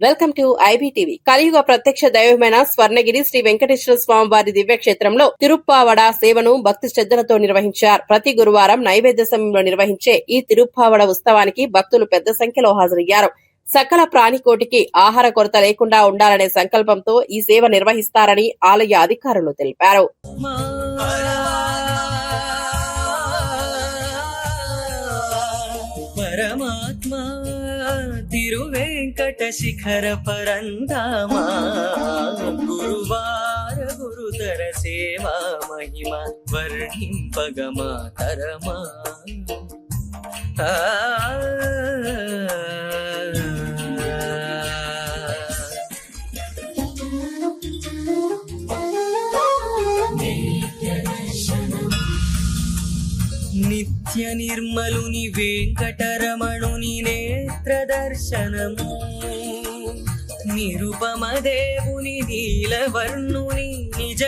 Welcome to IBTV. కలియుగ ప్రత్యక్ష దైవమైన స్వర్ణగిరి శ్రీ వెంకటేశ్వర స్వామి వారి దివ్యక్షేత్రంలో తిరుప్పావడ సేవను భక్తి శ్రద్ధలతో నిర్వహించారు. ప్రతి గురువారం నైవేద్య సమయంలో నిర్వహించే ఈ తిరుప్పావడ ఉత్సవానికి భక్తులు పెద్ద సంఖ్యలో హాజరయ్యారు. సకల ప్రాణికోటికి ఆహార కొరత లేకుండా ఉండాలనే సంకల్పంతో ఈ సేవ నిర్వహిస్తారని ఆలయ అధికారులు తెలిపారు. పరమాత్మా తిరువేంకట శిఖర పరంధామా గురువార గురుతర సేవా మహిమ వర్ణింపగమాతరమా నిత్య నిర్మలుని వెంకటరమణుని నేత్ర దర్శనము నిరుపమ దేవుని నీలవర్ణుని నిజ